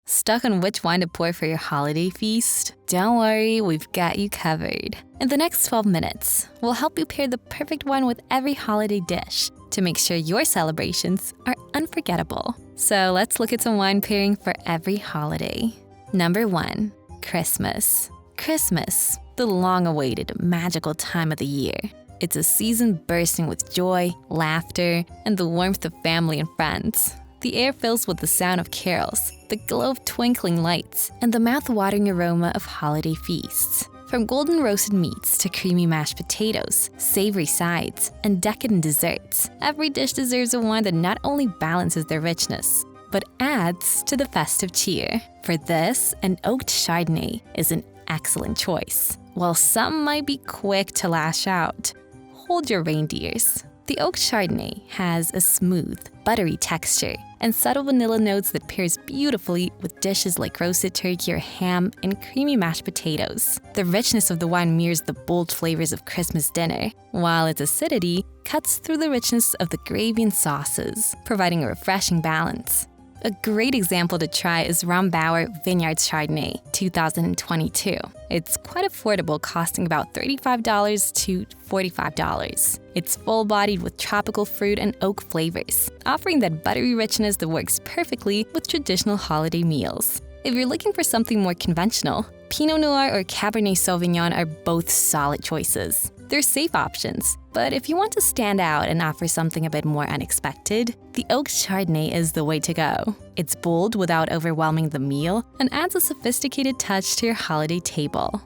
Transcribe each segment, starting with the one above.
Stuck on which wine to pour for your holiday feast? Don't worry, we've got you covered. In the next 12 minutes, we'll help you pair the perfect wine with every holiday dish to make sure your celebrations are unforgettable. So let's look at some wine pairing for every holiday. Number 1, Christmas. Christmas, the long-awaited magical time of the year. It's a season bursting with joy, laughter, and the warmth of family and friends. The air fills with the sound of carols, the glow of twinkling lights, and the mouth-watering aroma of holiday feasts. From golden roasted meats to creamy mashed potatoes, savory sides, and decadent desserts, every dish deserves a wine that not only balances their richness, but adds to the festive cheer. For this, an oaked Chardonnay is an excellent choice. While some might be quick to lash out, hold your reindeers. The oak Chardonnay has a smooth, buttery texture and subtle vanilla notes that pairs beautifully with dishes like roasted turkey or ham and creamy mashed potatoes. The richness of the wine mirrors the bold flavors of Christmas dinner, while its acidity cuts through the richness of the gravy and sauces, providing a refreshing balance. A great example to try is Rombauer Vineyards Chardonnay 2022. It's quite affordable, costing about $35 to $45. It's full-bodied with tropical fruit and oak flavors, offering that buttery richness that works perfectly with traditional holiday meals. If you're looking for something more conventional, Pinot Noir or Cabernet Sauvignon are both solid choices. They're safe options, but if you want to stand out and offer something a bit more unexpected, the oak Chardonnay is the way to go. It's bold without overwhelming the meal and adds a sophisticated touch to your holiday table.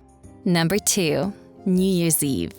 Number 2, New Year's Eve.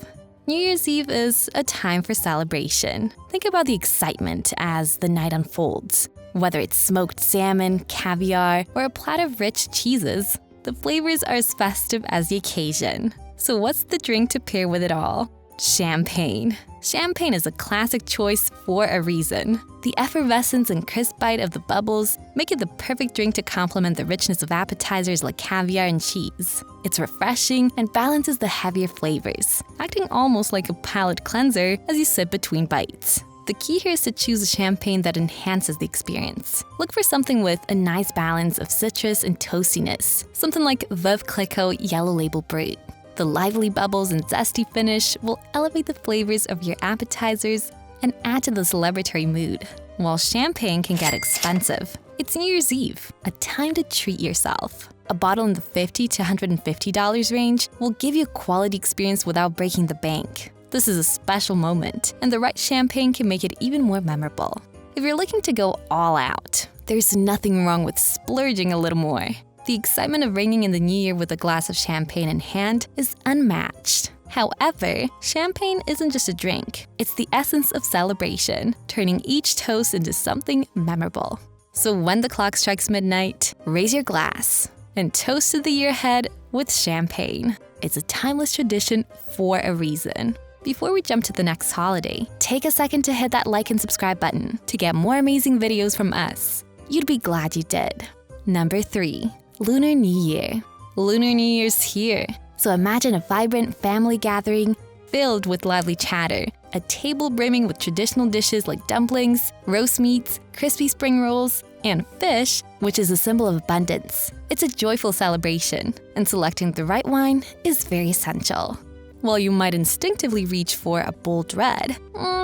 New Year's Eve is a time for celebration. Think about the excitement as the night unfolds. Whether it's smoked salmon, caviar, or a platter of rich cheeses, the flavors are as festive as the occasion. So what's the drink to pair with it all? Champagne. Champagne is a classic choice for a reason. The effervescence and crisp bite of the bubbles make it the perfect drink to complement the richness of appetizers like caviar and cheese. It's refreshing and balances the heavier flavors, acting almost like a palate cleanser as you sip between bites. The key here is to choose a champagne that enhances the experience. Look for something with a nice balance of citrus and toastiness, something like Veuve Clicquot Yellow Label Brut. The lively bubbles and zesty finish will elevate the flavors of your appetizers and add to the celebratory mood. While champagne can get expensive, it's New Year's Eve, a time to treat yourself. A bottle in the $50 to $150 range will give you a quality experience without breaking the bank. This is a special moment, and the right champagne can make it even more memorable. If you're looking to go all out, there's nothing wrong with splurging a little more. The excitement of ringing in the new year with a glass of champagne in hand is unmatched. However, champagne isn't just a drink. It's the essence of celebration, turning each toast into something memorable. So when the clock strikes midnight, raise your glass and toast to the year ahead with champagne. It's a timeless tradition for a reason. Before we jump to the next holiday, take a second to hit that like and subscribe button to get more amazing videos from us. You'd be glad you did. Number 3. Lunar New Year. Lunar New Year's here. So imagine a vibrant family gathering filled with lively chatter, a table brimming with traditional dishes like dumplings, roast meats, crispy spring rolls, and fish, which is a symbol of abundance. It's a joyful celebration, and selecting the right wine is very essential. While you might instinctively reach for a bold red,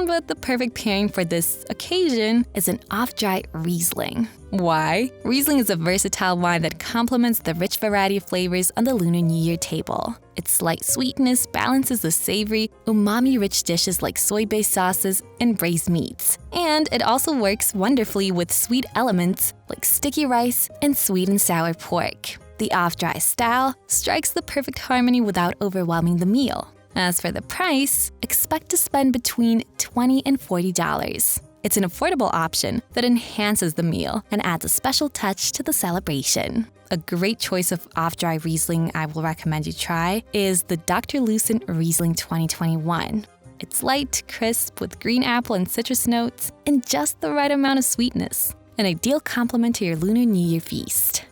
but the perfect pairing for this occasion is an off-dry Riesling. Why? Riesling is a versatile wine that complements the rich variety of flavors on the Lunar New Year table. Its slight sweetness balances the savory, umami-rich dishes like soy-based sauces and braised meats. And it also works wonderfully with sweet elements like sticky rice and sweet and sour pork. The off-dry style strikes the perfect harmony without overwhelming the meal. As for the price, expect to spend between $20 and $40. It's an affordable option that enhances the meal and adds a special touch to the celebration. A great choice of off-dry Riesling I will recommend you try is the Dr. Lucent Riesling 2021. It's light, crisp, with green apple and citrus notes, and just the right amount of sweetness. An ideal complement to your Lunar New Year feast.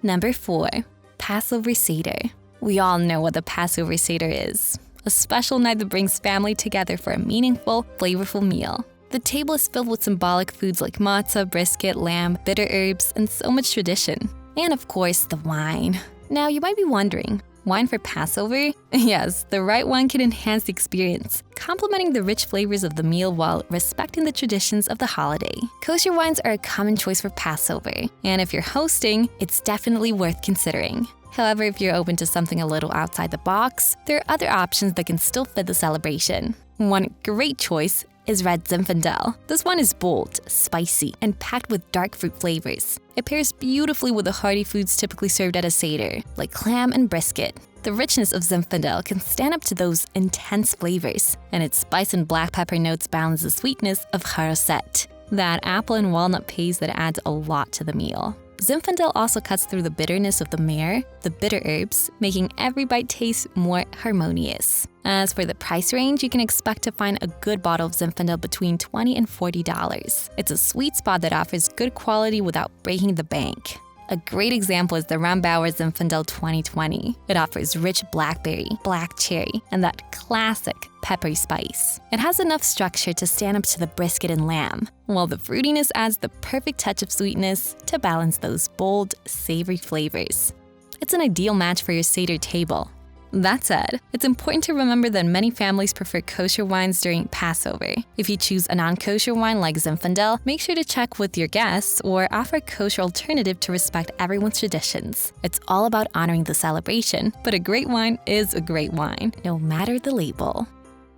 Number 4. Passover Seder. We all know what the Passover Seder is. A special night that brings family together for a meaningful, flavorful meal. The table is filled with symbolic foods like matzah, brisket, lamb, bitter herbs, and so much tradition. And of course, the wine. Now, you might be wondering, wine for Passover? Yes, the right wine can enhance the experience, complementing the rich flavors of the meal while respecting the traditions of the holiday. Kosher wines are a common choice for Passover, and if you're hosting, it's definitely worth considering. However, if you're open to something a little outside the box, there are other options that can still fit the celebration. One great choice is Red Zinfandel. This one is bold, spicy, and packed with dark fruit flavors. It pairs beautifully with the hearty foods typically served at a Seder, like clam and brisket. The richness of Zinfandel can stand up to those intense flavors, and its spice and black pepper notes balance the sweetness of charoset, that apple and walnut paste that adds a lot to the meal. Zinfandel also cuts through the bitterness of the myrrh, the bitter herbs, making every bite taste more harmonious. As for the price range, you can expect to find a good bottle of Zinfandel between $20 and $40. It's a sweet spot that offers good quality without breaking the bank. A great example is the Rambauer Zinfandel 2020. It offers rich blackberry, black cherry, and that classic peppery spice. It has enough structure to stand up to the brisket and lamb, while the fruitiness adds the perfect touch of sweetness to balance those bold, savory flavors. It's an ideal match for your Seder table. That said, it's important to remember that many families prefer kosher wines during Passover. If you choose a non-kosher wine like Zinfandel, make sure to check with your guests or offer a kosher alternative to respect everyone's traditions. It's all about honoring the celebration, but a great wine is a great wine, no matter the label.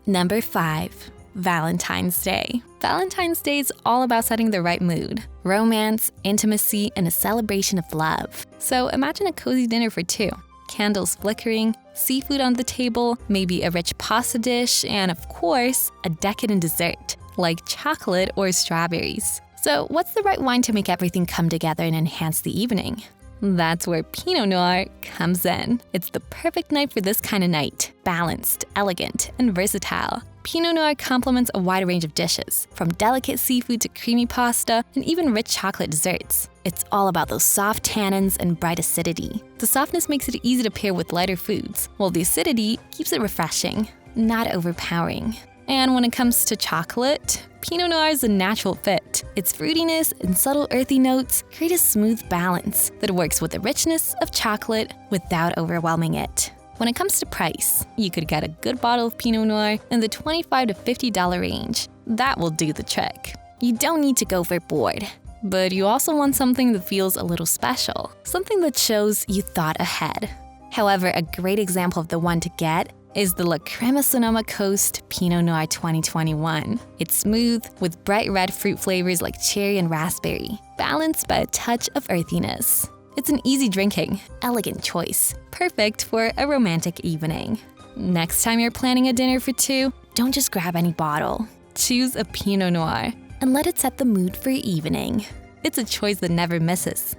Number 5. Valentine's Day. Valentine's Day is all about setting the right mood, romance, intimacy, and a celebration of love. So imagine a cozy dinner for two. Candles flickering, seafood on the table, maybe a rich pasta dish, and of course, a decadent dessert, like chocolate or strawberries. So what's the right wine to make everything come together and enhance the evening? That's where Pinot Noir comes in. It's the perfect night for this kind of night. Balanced, elegant, and versatile. Pinot Noir complements a wide range of dishes, from delicate seafood to creamy pasta and even rich chocolate desserts. It's all about those soft tannins and bright acidity. The softness makes it easy to pair with lighter foods, while the acidity keeps it refreshing, not overpowering. And when it comes to chocolate, Pinot Noir is a natural fit. Its fruitiness and subtle earthy notes create a smooth balance that works with the richness of chocolate without overwhelming it. When it comes to price, you could get a good bottle of Pinot Noir in the $25 to $50 range. That will do the trick. You don't need to go overboard, but you also want something that feels a little special, something that shows you thought ahead. However, a great example of the one to get is the La Crema Sonoma Coast Pinot Noir 2021. It's smooth, with bright red fruit flavors like cherry and raspberry, balanced by a touch of earthiness. It's an easy drinking, elegant choice, perfect for a romantic evening. Next time you're planning a dinner for two, don't just grab any bottle. Choose a Pinot Noir and let it set the mood for your evening. It's a choice that never misses.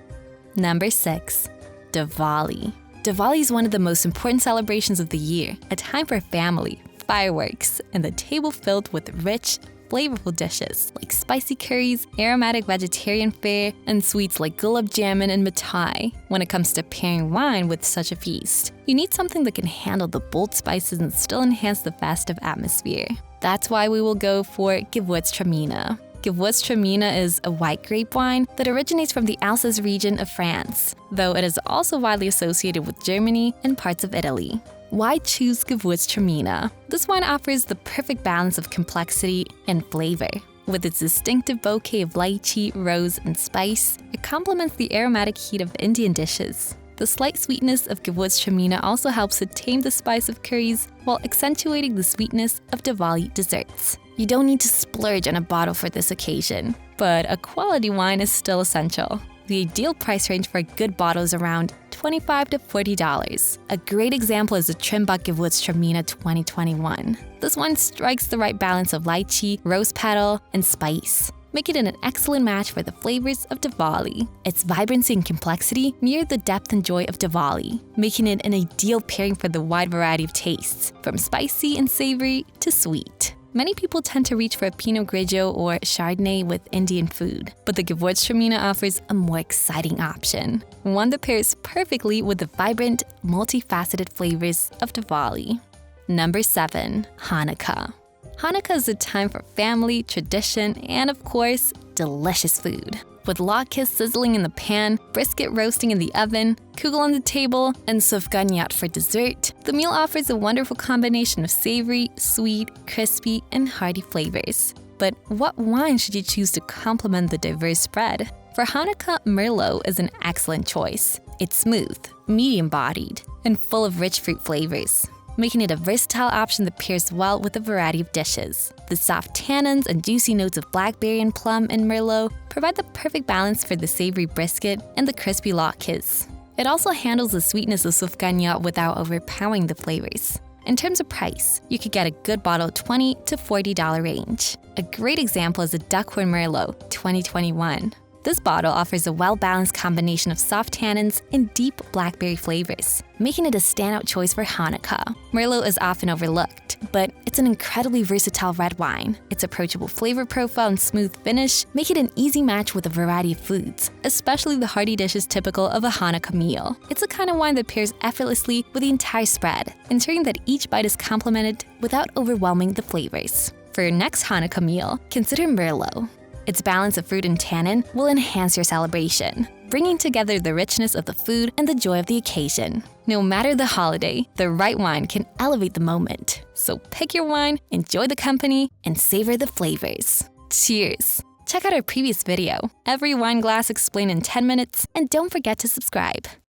Number 6. Diwali. Diwali is one of the most important celebrations of the year, a time for family, fireworks, and the table filled with rich, flavorful dishes like spicy curries, aromatic vegetarian fare, and sweets like gulab jamun and mithai. When it comes to pairing wine with such a feast, you need something that can handle the bold spices and still enhance the festive atmosphere. That's why we will go for Gewürztraminer. Gewürztraminer is a white grape wine that originates from the Alsace region of France, though it is also widely associated with Germany and parts of Italy. Why choose Gewürztraminer? This wine offers the perfect balance of complexity and flavor. With its distinctive bouquet of lychee, rose, and spice, it complements the aromatic heat of Indian dishes. The slight sweetness of Gewürztraminer also helps to tame the spice of curries while accentuating the sweetness of Diwali desserts. You don't need to splurge on a bottle for this occasion, but a quality wine is still essential. The ideal price range for a good bottle is around $25 to $40. A great example is the Trimbach Gewürztraminer 2021. This one strikes the right balance of lychee, rose petal, and spice, making it an excellent match for the flavors of Diwali. Its vibrancy and complexity mirror the depth and joy of Diwali, making it an ideal pairing for the wide variety of tastes, from spicy and savory to sweet. Many people tend to reach for a Pinot Grigio or Chardonnay with Indian food, but the Gewürztraminer offers a more exciting option, one that pairs perfectly with the vibrant, multifaceted flavors of Diwali. Number 7. Hanukkah. Hanukkah is a time for family, tradition, and of course, delicious food. With latkes sizzling in the pan, brisket roasting in the oven, kugel on the table, and savory for dessert, the meal offers a wonderful combination of savory, sweet, crispy, and hearty flavors. But what wine should you choose to complement the diverse spread? For Hanukkah, Merlot is an excellent choice. It's smooth, medium-bodied, and full of rich fruit flavors, making it a versatile option that pairs well with a variety of dishes. The soft tannins and juicy notes of blackberry and plum in Merlot provide the perfect balance for the savory brisket and the crispy latkes. It also handles the sweetness of savory without overpowering the flavors. In terms of price, you could get a good bottle $20 to $40 range. A great example is the Duckhorn Merlot 2021. This bottle offers a well-balanced combination of soft tannins and deep blackberry flavors, making it a standout choice for Hanukkah. Merlot is often overlooked, but it's an incredibly versatile red wine. Its approachable flavor profile and smooth finish make it an easy match with a variety of foods, especially the hearty dishes typical of a Hanukkah meal. It's the kind of wine that pairs effortlessly with the entire spread, ensuring that each bite is complemented without overwhelming the flavors. For your next Hanukkah meal, consider Merlot. Its balance of fruit and tannin will enhance your celebration, bringing together the richness of the food and the joy of the occasion. No matter the holiday, the right wine can elevate the moment. So pick your wine, enjoy the company, and savor the flavors. Cheers! Check out our previous video, Every Wine Glass Explained in 10 Minutes, and don't forget to subscribe.